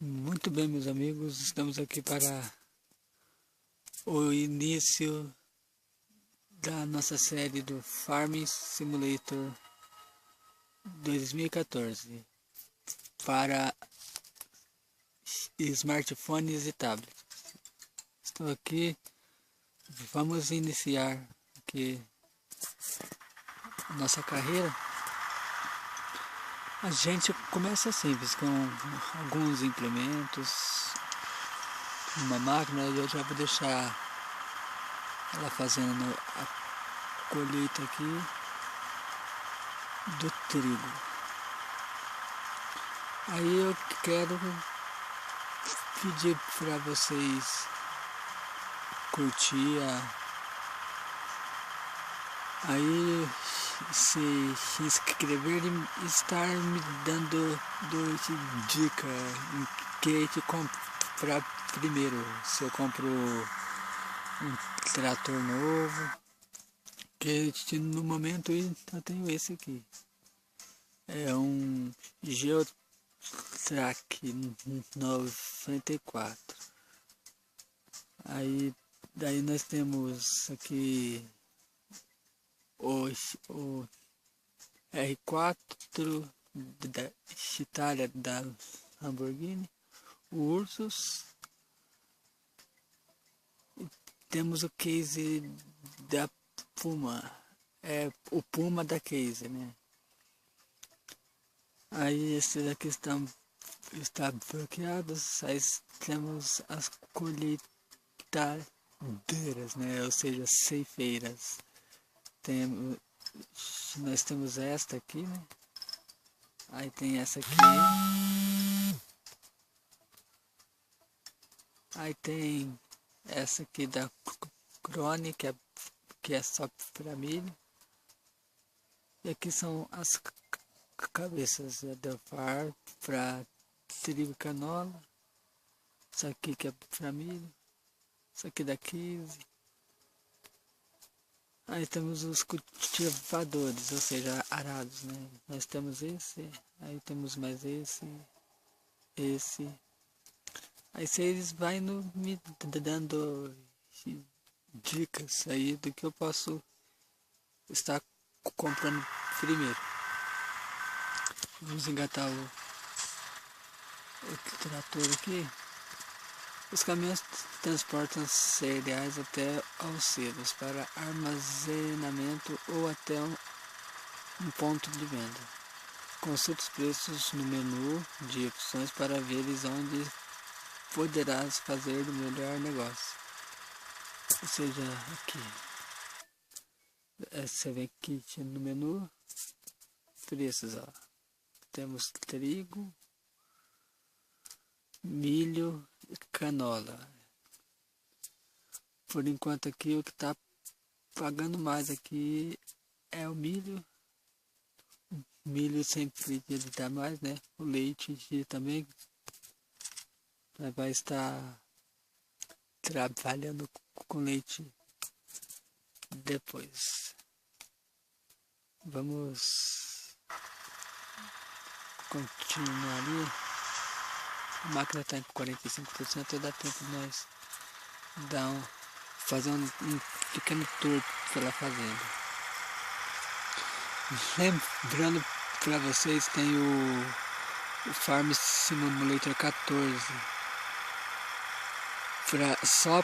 Muito bem, meus amigos, estamos aqui para o início da nossa série do Farming Simulator 2014 para smartphones e tablets. Estou aqui, vamos iniciar aqui a nossa carreira. A gente começa simples, com alguns implementos, uma máquina. Eu já vou deixar ela fazendo a colheita aqui do trigo. Aí eu quero pedir para vocês curtir aí se inscrever e estar me dando dica em que comprar primeiro. Se eu compro um trator novo, que no momento eu tenho esse aqui, é um Geotrack 94. Aí daí nós temos aqui o R4 da Itália da Lamborghini, o Ursus. Temos o case da Puma, é o Puma da case, né? Aí esses aqui está bloqueados. Aí temos as colheitadeiras, né? Ou seja, ceifeiras. Nós temos esta aqui, né? Aí tem essa aqui. Aí tem essa aqui da Krone, que é só para milho. E aqui são as cabeças da FAR para trigo e canola. Isso aqui que é para milho. Isso aqui da 15. Aí temos os cultivadores, ou seja, arados, né? Nós temos esse, aí temos mais esse. Aí vocês vai me dando dicas aí do que eu posso estar comprando primeiro. Vamos engatar o trator aqui. Os caminhões transportam cereais até aos cedos para armazenamento ou até um ponto de venda. Consulte os preços no menu de opções para veres onde poderás fazer o melhor negócio. Ou seja, aqui você vem aqui no menu preços, ó. Temos trigo, milho e canola. Por enquanto aqui o que está pagando mais aqui é o milho. O milho sempre ele dá mais, né? O leite também vai estar trabalhando com leite depois. Vamos continuar ali. A máquina está em 45%, dá tempo de nós fazer um pequeno tour pela fazenda. Lembrando para vocês, tem o Farm Simulator 14 só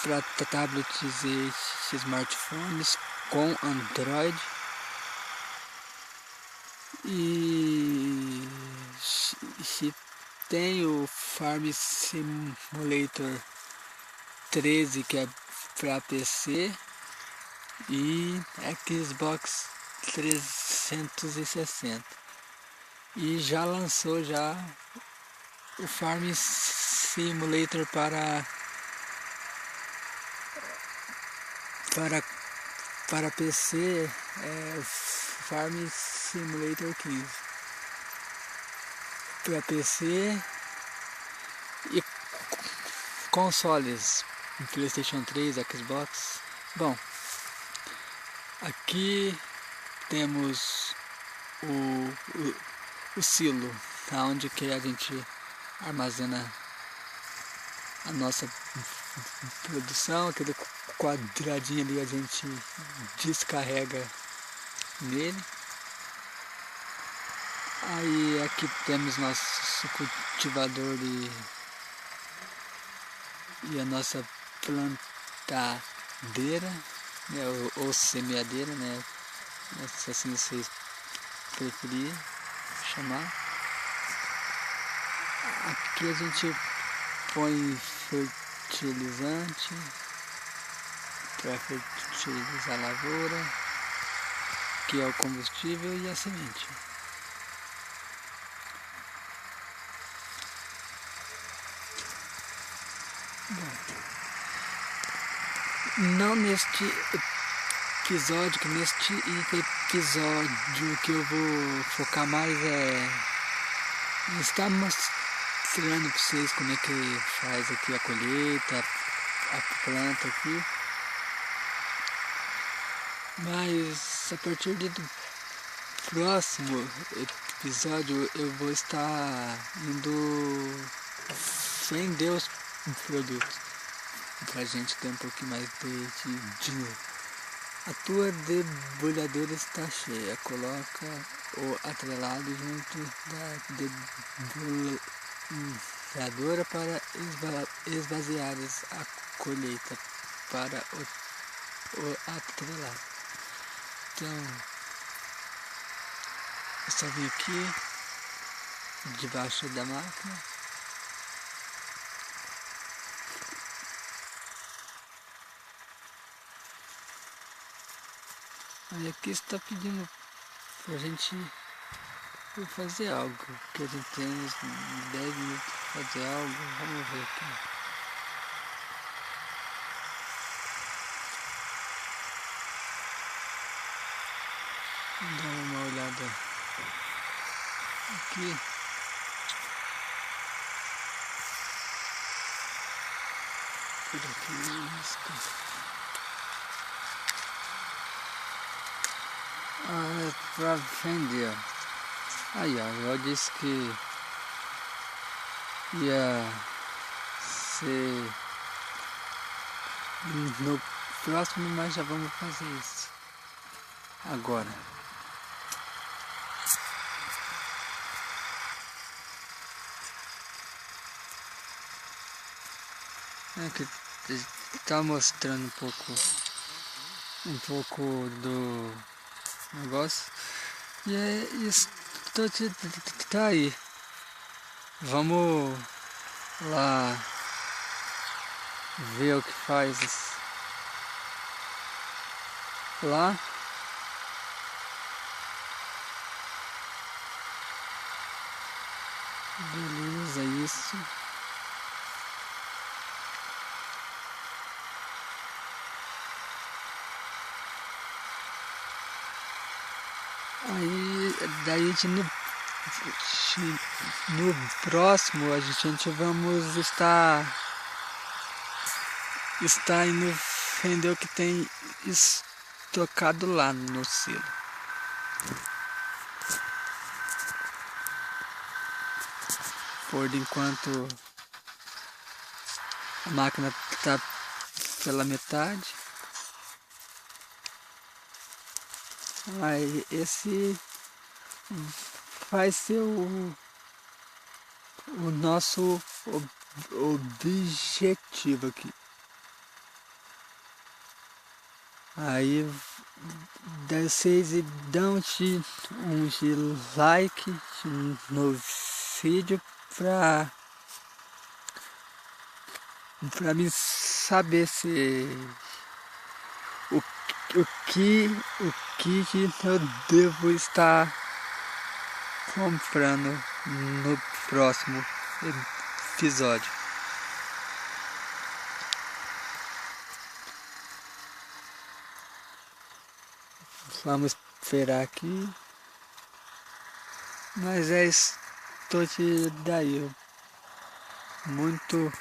para tablets e smartphones com Android. E tem o Farm Simulator 13, que é para PC, e Xbox 360. E já lançou o Farm Simulator para PC, Farm Simulator 15 para PC e consoles, PlayStation 3, Xbox. Bom, aqui temos o silo, onde que a gente armazena a nossa produção, aquele quadradinho ali a gente descarrega nele. Aí aqui temos nosso cultivador e a nossa plantadeira, né, ou semeadeira, né, se assim vocês preferirem chamar. Aqui a gente põe fertilizante para fertilizar a lavoura, que é o combustível, e a semente. Bom, não neste episódio, que neste episódio que eu vou focar mais é estar mostrando para vocês como é que faz aqui a colheita, a planta aqui. Mas a partir do próximo episódio eu vou estar indo vender os produtos pra gente ter um pouquinho mais de dinheiro. A tua debulhadora está cheia, coloca o atrelado junto da debulhadora para esvaziar a colheita para o atrelado. Então, eu só vim aqui debaixo da máquina. Aí aqui está pedindo pra gente fazer algo, que a gente tem uns 10 minutos para fazer algo. Vamos ver aqui. Vamos dar uma olhada aqui. Por aqui, isso. Ah, é pra vender. Aí, ó, eu disse que ia ser no próximo, mas já vamos fazer isso agora. Aqui tá mostrando um pouco do negócio. E é isso, tá aí. Vamos lá ver o que faz lá. Beleza, isso. Aí, daí a gente no próximo a gente vamos estar indo vender o que tem estocado lá no silo. Por enquanto a máquina está pela metade. Aí esse vai ser o nosso objetivo aqui. Aí vocês dão um like no vídeo pra mim saber se o que eu devo estar comprando no próximo episódio. Vamos esperar aqui. Mas é isso. Daí. Muito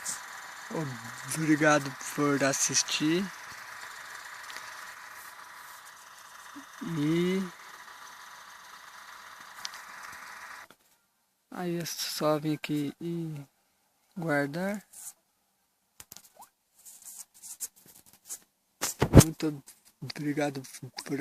obrigado por assistir. E aí eu só vim aqui e guardar. Muito obrigado por